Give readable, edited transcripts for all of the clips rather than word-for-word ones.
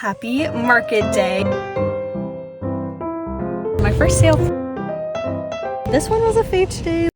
Happy market day. My first sale. This one was a fave today.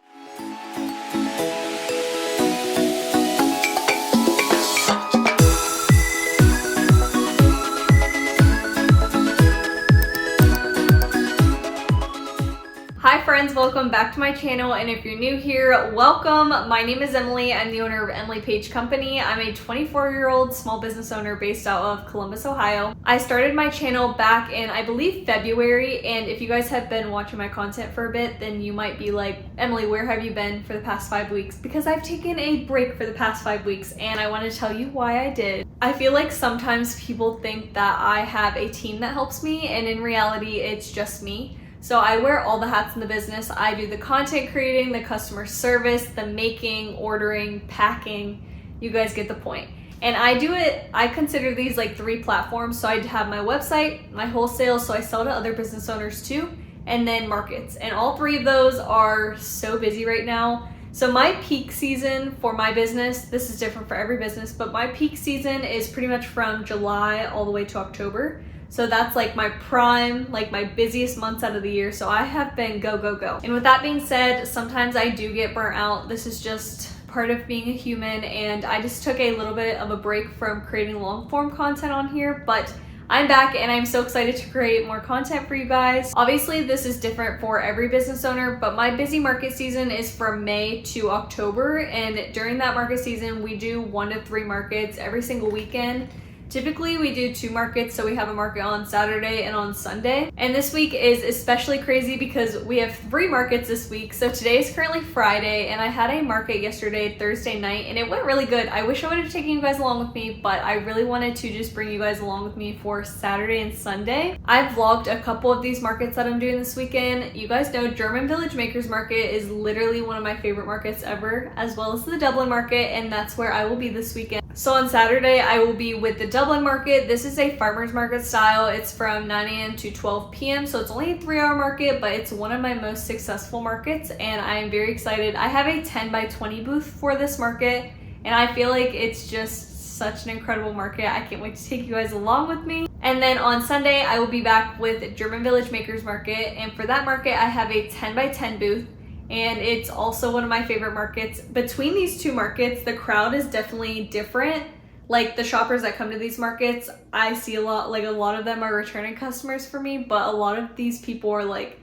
Hi friends, welcome back to my channel, and if you're new here, welcome. My name is Emily. I'm the owner of EMILYPAIGE company. I'm a 24-year-old small business owner based out of Columbus, Ohio. I started my channel back in, I believe, February, and if you guys have been watching my content for a bit, then you might be like, Emily, where have you been for the past 5 weeks? Because I've taken a break for the past 5 weeks, and I want to tell you why I did. I feel like sometimes people think that I have a team that helps me, and in reality, it's just me. So I wear all the hats in the business. I do the content creating, the customer service, the making, ordering, packing. You guys get the point. And I do it, I consider these like 3 platforms. So I have my website, my wholesale, so I sell to other business owners too, and then markets. And all 3 of those are so busy right now. So my peak season for my business, this is different for every business, but my peak season is pretty much from July all the way to October. So that's like my prime, like my busiest months out of the year. So I have been go, go, go. And with that being said, sometimes I do get burnt out. This is just part of being a human, and I just took a little bit of a break from creating long form content on here, but I'm back and I'm so excited to create more content for you guys. Obviously, this is different for every business owner, but my busy market season is from May to October. And during that market season, we do 1 to 3 markets every single weekend. Typically we do 2 markets, so we have a market on Saturday and on Sunday. And this week is especially crazy because we have 3 markets this week. So today is currently Friday, and I had a market yesterday, Thursday night, and it went really good. I wish I would have taken you guys along with me, but I really wanted to just bring you guys along with me for Saturday and Sunday. I've vlogged a couple of these markets that I'm doing this weekend. You guys know German Village Makers Market is literally one of my favorite markets ever, as well as the Dublin market, and that's where I will be this weekend. So on Saturday, I will be with the Dublin market. This is a farmer's market style. It's from 9 a.m. to 12 p.m. So it's only a 3-hour market, but it's one of my most successful markets, and I am very excited. I have a 10 by 20 booth for this market, and I feel like it's just such an incredible market. I can't wait to take you guys along with me. And then on Sunday, I will be back with German Village Makers Market, and for that market, I have a 10 by 10 booth. And it's also one of my favorite markets. Between these 2 markets, the crowd is definitely different. Like the shoppers that come to these markets, I see a lot of them are returning customers for me, but a lot of these people are like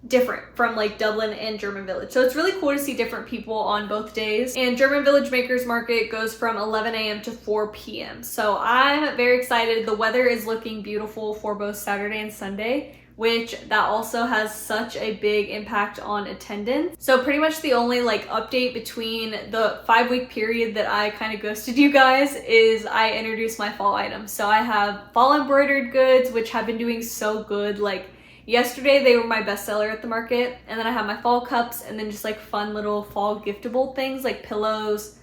different from like Dublin and German Village. So it's really cool to see different people on both days. And German Village Makers Market goes from 11 a.m. to 4 p.m. So I'm very excited. The weather is looking beautiful for both Saturday and Sunday, which that also has such a big impact on attendance. So pretty much the only like update between the 5-week period that I kind of ghosted you guys is I introduced my fall items. So I have fall embroidered goods, which have been doing so good. Like yesterday, they were my bestseller at the market. And then I have my fall cups, and then just like fun little fall giftable things like pillows.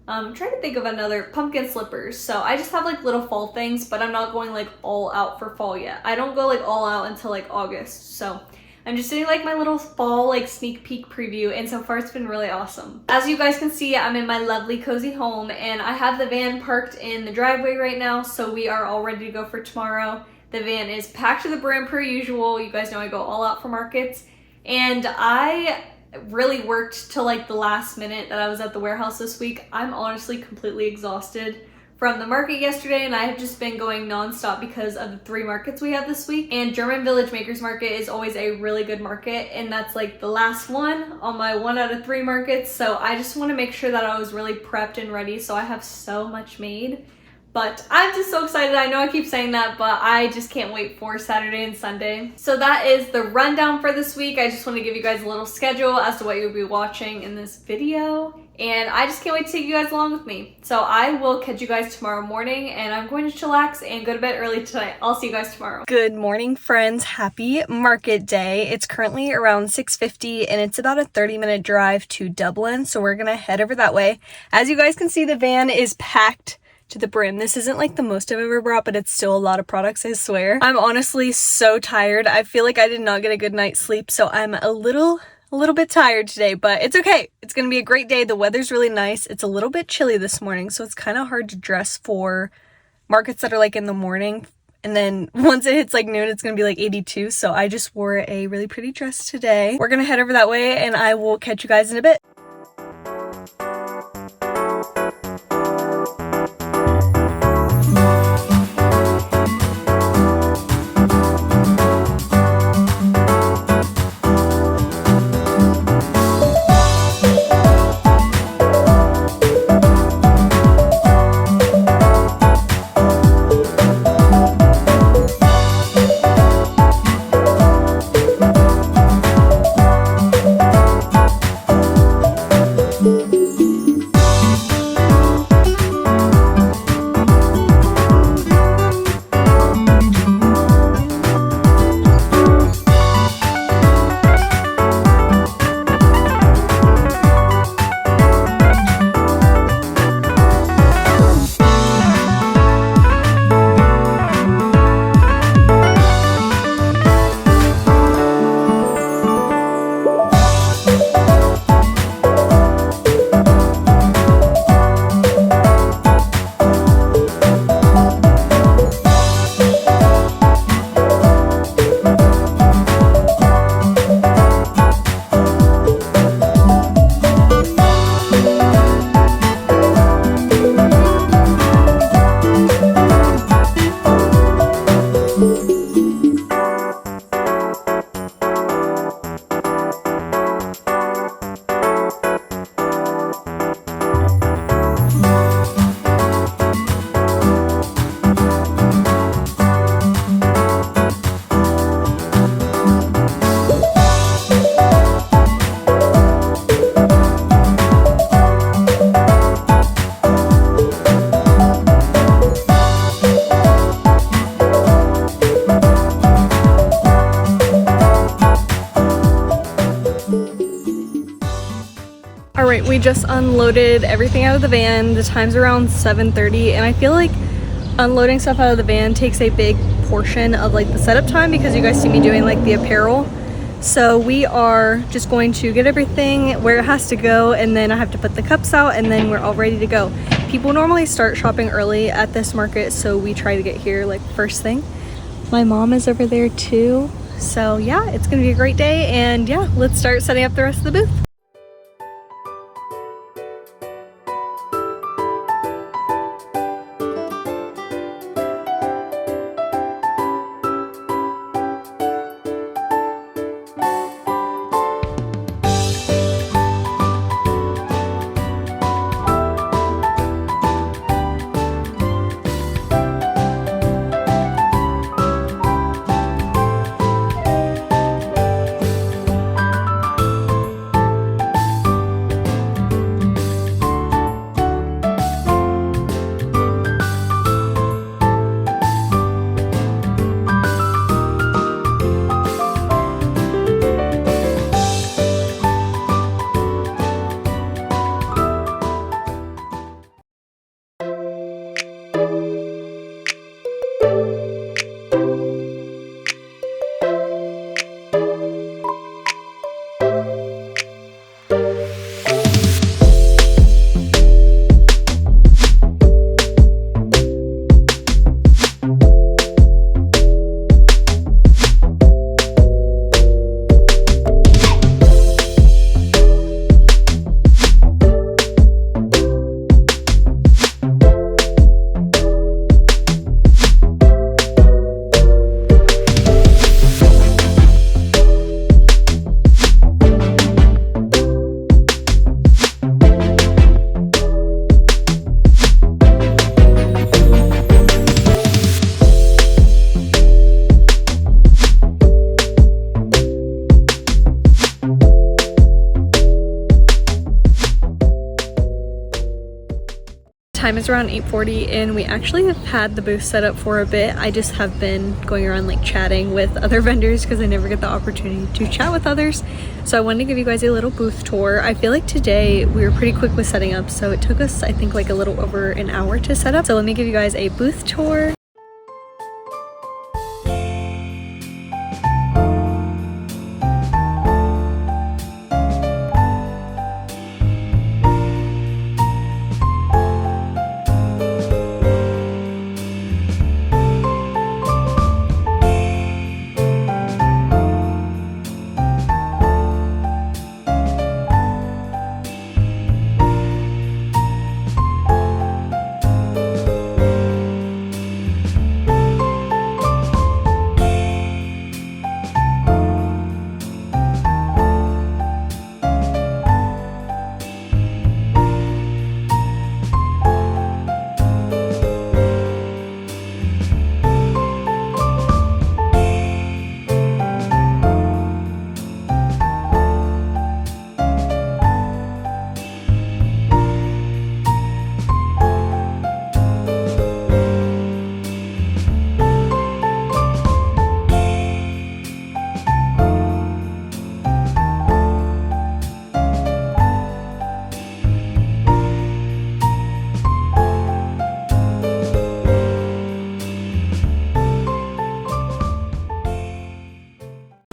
I'm trying to think of another, pumpkin slippers. So I just have like little fall things, but I'm not going like all out for fall yet. I don't go like all out until like August. So I'm just doing like my little fall like sneak peek preview, and so far it's been really awesome. As you guys can see, I'm in my lovely cozy home, and I have the van parked in the driveway right now, so we are all ready to go for tomorrow. The van is packed to the brim per usual. You guys know I go all out for markets, and I really worked till like the last minute that I was at the warehouse this week. I'm honestly completely exhausted from the market yesterday, and I have just been going nonstop because of the 3 markets we have this week. And German Village Makers Market is always a really good market, and that's like the last one on my 1 out of 3 markets. So I just want to make sure that I was really prepped and ready, so I have so much made. But I'm just so excited. I know I keep saying that, but I just can't wait for Saturday and Sunday. So that is the rundown for this week. I just want to give you guys a little schedule as to what you'll be watching in this video. And I just can't wait to take you guys along with me. So I will catch you guys tomorrow morning, and I'm going to chillax and go to bed early tonight. I'll see you guys tomorrow. Good morning, friends. Happy market day. It's currently around 6:50, and it's about a 30-minute drive to Dublin. So we're going to head over that way. As you guys can see, the van is packed to the brim. This isn't like the most I've ever brought, but it's still a lot of products, I swear. I'm honestly so tired. I feel like I did not get a good night's sleep, so I'm a little bit tired today, but it's okay. It's gonna be a great day. The weather's really nice. It's a little bit chilly this morning, so it's kind of hard to dress for markets that are like in the morning And then once it hits like noon, it's gonna be like 82. So I just wore a really pretty dress today. We're gonna head over that way and I will catch you guys in a bit. Alright, we just unloaded everything out of the van. The time's around 7:30 and I feel like unloading stuff out of the van takes a big portion of like the setup time because you guys see me doing like the apparel. So we are just going to get everything where it has to go and then I have to put the cups out and then we're all ready to go. People normally start shopping early at this market, so we try to get here like first thing. My mom is over there too. So yeah, it's gonna be a great day and yeah, let's start setting up the rest of the booth. Time is around 8:40 and we actually have had the booth set up for a bit. I just have been going around like chatting with other vendors because I never get the opportunity to chat with others. So I wanted to give you guys a little booth tour. I feel like today we were pretty quick with setting up, so it took us I think like a little over an hour to set up. So let me give you guys a booth tour.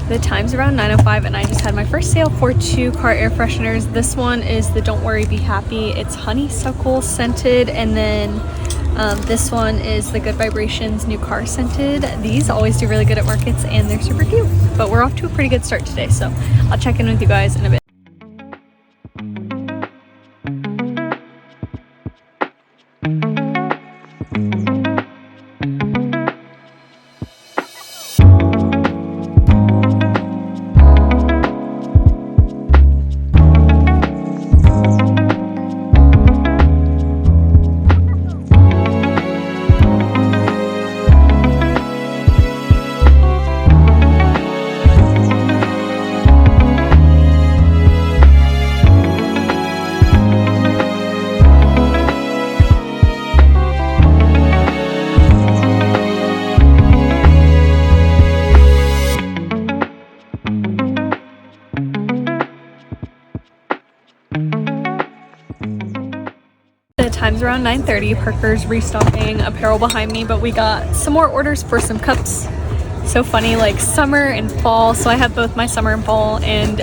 The time's around 9:05 and I just had my first sale for 2 car air fresheners. This one is the Don't Worry Be Happy. It's honeysuckle scented, and then this one is the Good Vibrations new car scented. These always do really good at markets and they're super cute. But we're off to a pretty good start today, so I'll check in with you guys in a bit. The time's around 9:30. Parker's restocking apparel behind me, but we got some more orders for some cups. So funny, like summer and fall, so I have both my summer and fall and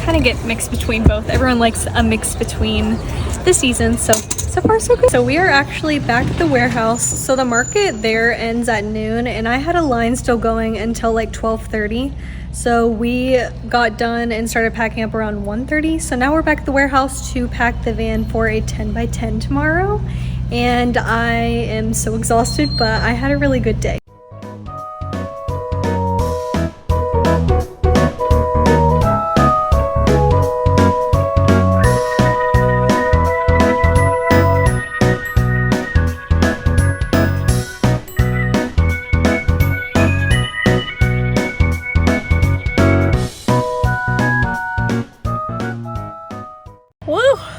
kind of get mixed between both. Everyone likes a mix between the seasons, so far so good. So we are actually back at the warehouse. So the market there ends at noon and I had a line still going until like 12:30. So we got done and started packing up around 1:30. So now we're back at the warehouse to pack the van for a 10x10 tomorrow. And I am so exhausted, but I had a really good day.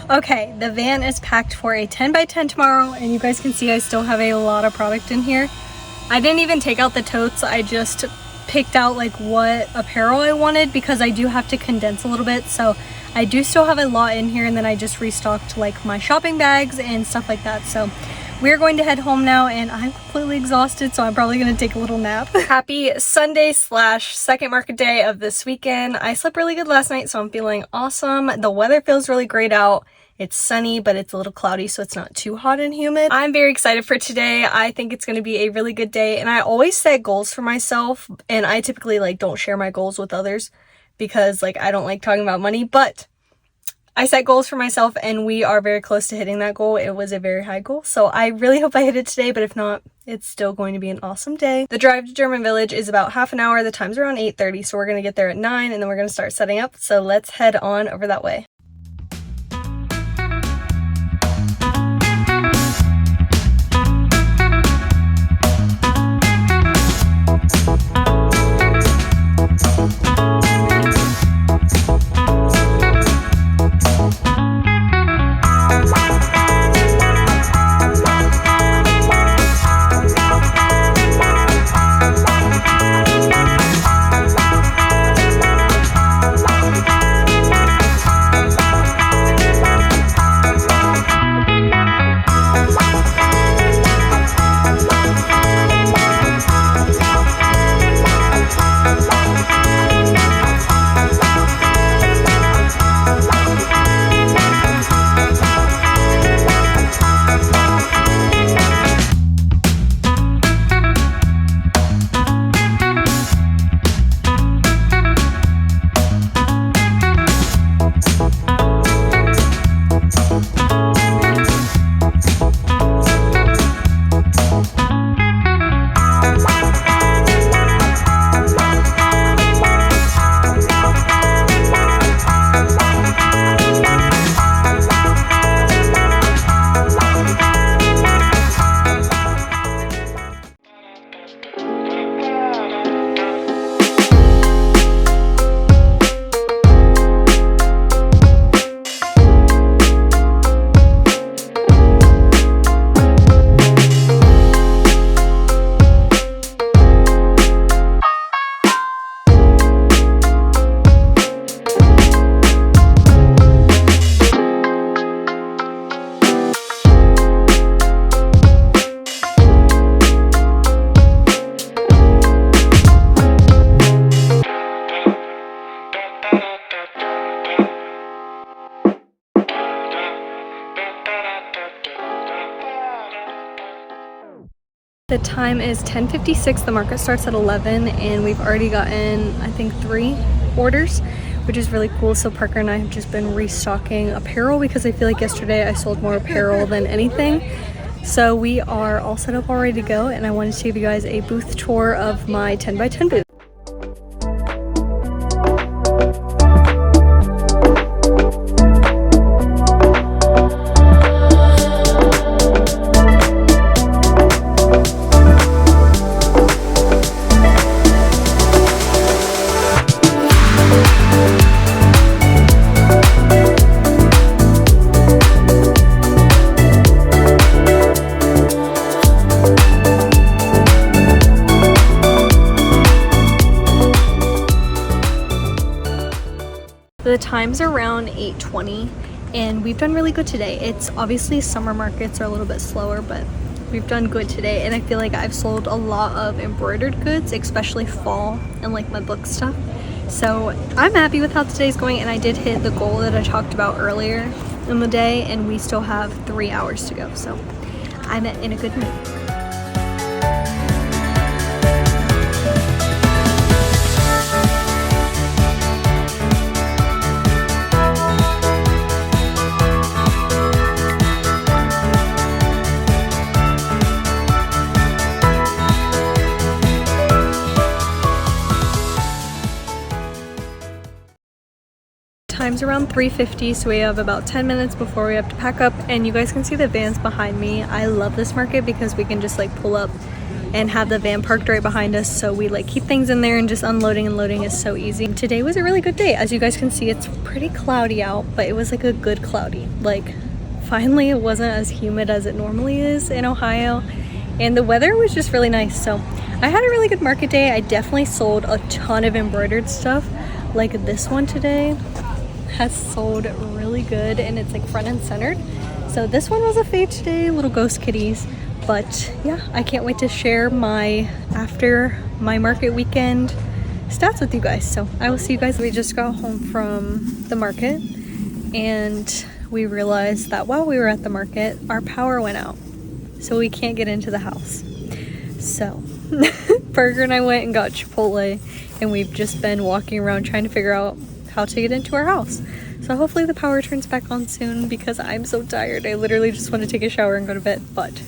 Okay, the van is packed for a 10x10 tomorrow, and you guys can see I still have a lot of product in here. I didn't even take out the totes, I just picked out like what apparel I wanted because I do have to condense a little bit, so I do still have a lot in here, and then I just restocked like my shopping bags and stuff like that. So we're going to head home now and I'm completely exhausted, so I'm probably going to take a little nap. Happy Sunday / second market day of this weekend. I slept really good last night, so I'm feeling awesome. The weather feels really great out. It's sunny, but it's a little cloudy, so it's not too hot and humid. I'm very excited for today. I think it's going to be a really good day, and I always set goals for myself, and I typically like don't share my goals with others because like I don't like talking about money, but I set goals for myself and we are very close to hitting that goal. It was a very high goal, so I really hope I hit it today, but if not, it's still going to be an awesome day. The drive to German Village is about half an hour. The time's around 8:30, so we're going to get there at 9 and then we're going to start setting up. So let's head on over that way. time is 10:56. The market starts at 11 and we've already gotten, I think, 3 orders, which is really cool. So Parker and I have just been restocking apparel because I feel like yesterday I sold more apparel than anything. So we are all set up, all ready to go, and I wanted to give you guys a booth tour of my 10 by 10 booth. The time's around 8:20 and we've done really good today. It's obviously summer markets are a little bit slower, but we've done good today, and I feel like I've sold a lot of embroidered goods, especially fall and like my book stuff. So I'm happy with how today's going, and I did hit the goal that I talked about earlier in the day, and we still have 3 hours to go, so I'm in a good mood. Time's around 3:50, so we have about 10 minutes before we have to pack up, and you guys can see the vans behind me. I love this market because we can just like pull up and have the van parked right behind us, so we like keep things in there, and just unloading and loading is so easy. Today was a really good day. As you guys can see, it's pretty cloudy out, but it was like a good cloudy. Like finally it wasn't as humid as it normally is in Ohio, and the weather was just really nice. So I had a really good market day. I definitely sold a ton of embroidered stuff, like this one today has sold really good, and it's like front and centered. So this one was a fade today, little ghost kitties. But yeah, I can't wait to share my after my market weekend stats with you guys. So I will see you guys. We just got home from the market and we realized that while we were at the market, our power went out, so we can't get into the house. So Parker and I went and got Chipotle, and we've just been walking around trying to figure out how to get into our house. So hopefully the power turns back on soon because I'm so tired. I literally just want to take a shower and go to bed, but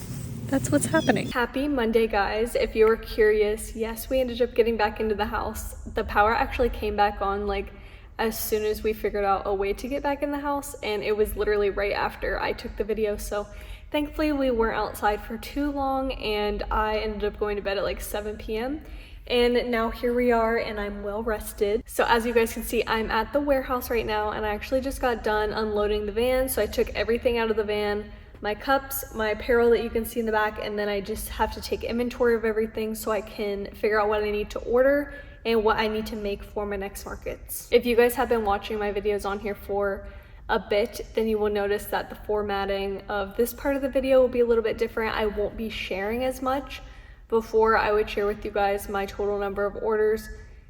that's what's happening. Happy Monday, guys. If you were curious, yes, we ended up getting back into the house. The power actually came back on like as soon as we figured out a way to get back in the house, and it was literally right after I took the video. So thankfully we weren't outside for too long, and I ended up going to bed at like 7 p.m. And now here we are, and I'm well rested. So as you guys can see, I'm at the warehouse right now, and I actually just got done unloading the van. So I took everything out of the van, my cups, my apparel that you can see in the back, and then I just have to take inventory of everything so I can figure out what I need to order and what I need to make for my next markets. If you guys have been watching my videos on here for a bit, then you will notice that the formatting of this part of the video will be a little bit different. I won't be sharing as much. Before, I would share with you guys my total number of orders,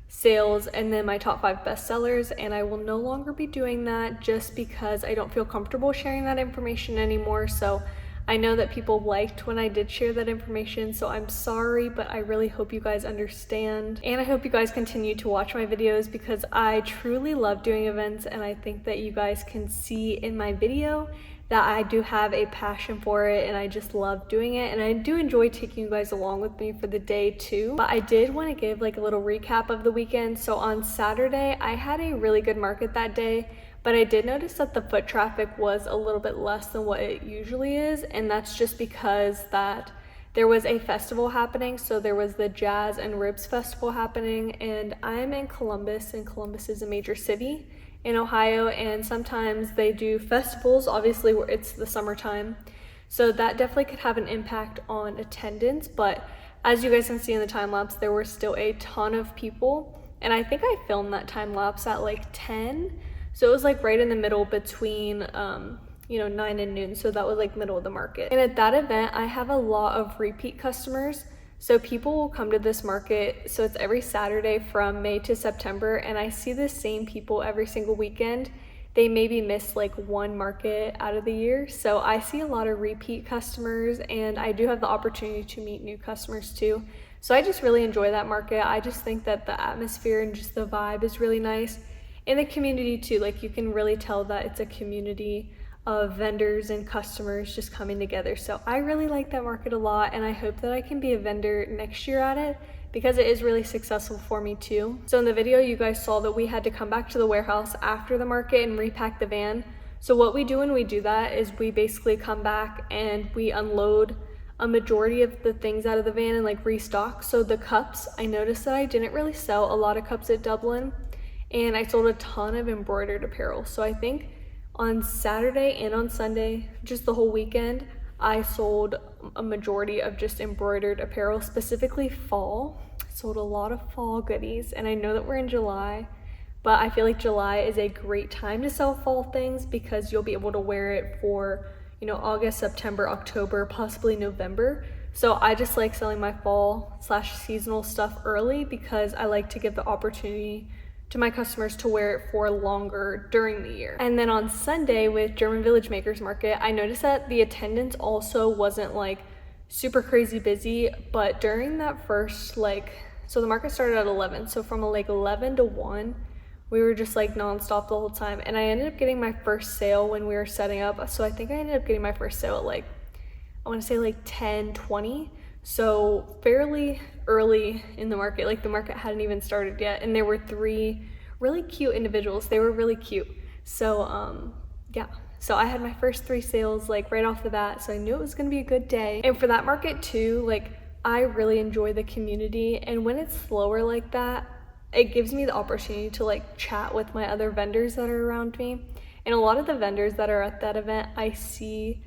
sales, and then my top 5 bestsellers, and I will no longer be doing that just because I don't feel comfortable sharing that information anymore. So I know that people liked when I did share that information, so I'm sorry, but I really hope you guys understand. And I hope you guys continue to watch my videos because I truly love doing events, and I think that you guys can see in my video that I do have a passion for it, and I just love doing it, and I do enjoy taking you guys along with me for the day too. But I did want to give like a little recap of the weekend. So on Saturday, I had a really good market that day, but I did notice that the foot traffic was a little bit less than what it usually is, and that's just because that there was a festival happening. So there was the Jazz and Ribs Festival happening, and I'm in Columbus, and Columbus is a major city in Ohio, and sometimes they do festivals, obviously where it's the summertime, so that definitely could have an impact on attendance. But as you guys can see in the time lapse, there were still a ton of people, and I think I filmed that time lapse at like 10, so it was like right in the middle between 9 and noon, so that was like middle of the market. And at that event, I have a lot of repeat customers. So people will come to this market, so it's every Saturday from May to September, and I see the same people every single weekend. they maybe miss like one market out of the year. So I see a lot of repeat customers, and I do have the opportunity to meet new customers too. So I just really enjoy that market. I just think that the atmosphere and just the vibe is really nice. In the community too, like you can really tell that it's a community of vendors and customers just coming together. So I really like that market a lot, and I hope that I can be a vendor next year at it, because it is really successful for me too. So in the video you guys saw that we had to come back to the warehouse after the market and repack the van. So what we do when we do that is we basically come back and we unload a majority of the things out of the van and like restock. So the cups, I noticed that I didn't really sell a lot of cups at Dublin, and I sold a ton of embroidered apparel. So I think on Saturday and on Sunday, just the whole weekend, I sold a majority of just embroidered apparel, specifically fall. I sold a lot of fall goodies, and I know that we're in July, but I feel like July is a great time to sell fall things because you'll be able to wear it for, you know, August, September, October, possibly November. So I just like selling my fall / seasonal stuff early because I like to give the opportunity to my customers to wear it for longer during the year. And then on Sunday with German Village Makers Market, I noticed that the attendance also wasn't like super crazy busy, but during that first so the market started at 11, so from like 11 to 1, we were just like nonstop the whole time. And I ended up getting my first sale when we were setting up. So I think I ended up getting my first sale at like, I want to say like 10:20. So fairly early in the market, like the market hadn't even started yet, and there were 3 really cute individuals. They were really cute. So yeah, so I had my first 3 sales like right off the bat, so I knew it was gonna be a good day. And for that market too, like I really enjoy the community, and when it's slower like that, it gives me the opportunity to like chat with my other vendors that are around me. And a lot of the vendors that are at that event I see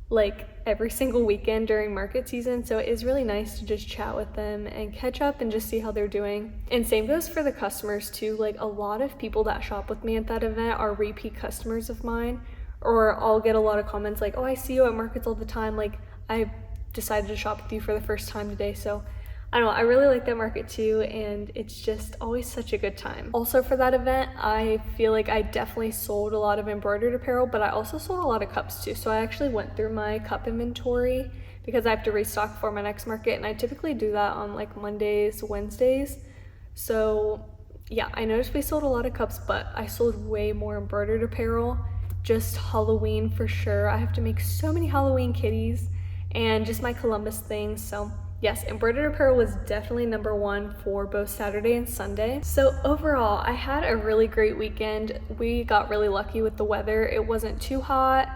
like every single weekend during market season, so it is really nice to just chat with them and catch up and just see how they're doing. And same goes for the customers too. Like a lot of people that shop with me at that event are repeat customers of mine, or I'll get a lot of comments like, oh, I see you at markets all the time, like I decided to shop with you for the first time today. So I don't know, I really like that market too, and it's just always such a good time. Also for that event, I feel like I definitely sold a lot of embroidered apparel, but I also sold a lot of cups too. So I actually went through my cup inventory because I have to restock for my next market, and I typically do that on like Mondays, Wednesdays. So yeah, I noticed we sold a lot of cups, but I sold way more embroidered apparel. Just Halloween for sure. I have to make so many Halloween kitties and just my Columbus things. So yes, embroidered apparel was definitely number 1 for both Saturday and Sunday. So overall, I had a really great weekend. We got really lucky with the weather. It wasn't too hot,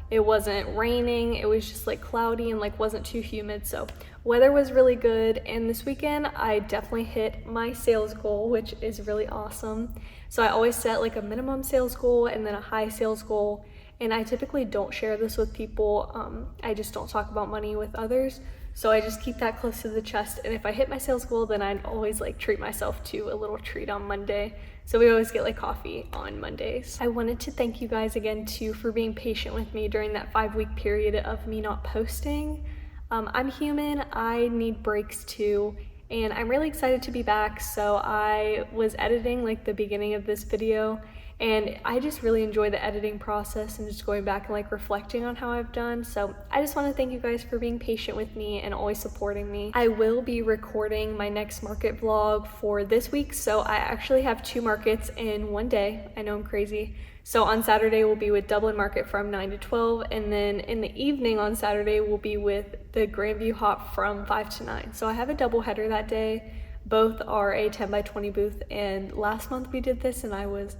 it wasn't raining, it was just like cloudy and like wasn't too humid. So weather was really good, and this weekend I definitely hit my sales goal, which is really awesome. So I always set like a minimum sales goal and then a high sales goal, and I typically don't share this with people. I just don't talk about money with others. So I just keep that close to the chest, and if I hit my sales goal, then I'd always like treat myself to a little treat on Monday. So we always get like coffee on Mondays. I wanted to thank you guys again too for being patient with me during that 5-week period of me not posting. I'm human, I need breaks too, and I'm really excited to be back. So I was editing like the beginning of this video, and I just really enjoy the editing process and just going back and like reflecting on how I've done. So I just want to thank you guys for being patient with me and always supporting me. I will be recording my next market vlog for this week. So I actually have 2 markets in one day. I know I'm crazy. So on Saturday we'll be with Dublin Market from 9 to 12, and then in the evening on Saturday we'll be with the Grandview Hop from 5 to 9. So I have a double header that day. Both are a 10 by 20 booth, and last month we did this and I was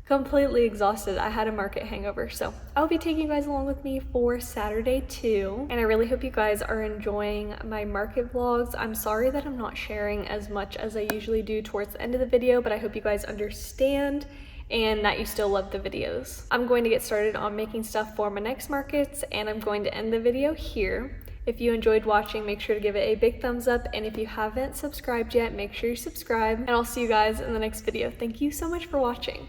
completely exhausted. I had a market hangover. So I'll be taking you guys along with me for Saturday too, and I really hope you guys are enjoying my market vlogs. I'm sorry that I'm not sharing as much as I usually do towards the end of the video, but I hope you guys understand and that you still love the videos. I'm going to get started on making stuff for my next markets, and I'm going to end the video here. If you enjoyed watching, make sure to give it a big thumbs up, and if you haven't subscribed yet, make sure you subscribe, and I'll see you guys in the next video. Thank you so much for watching.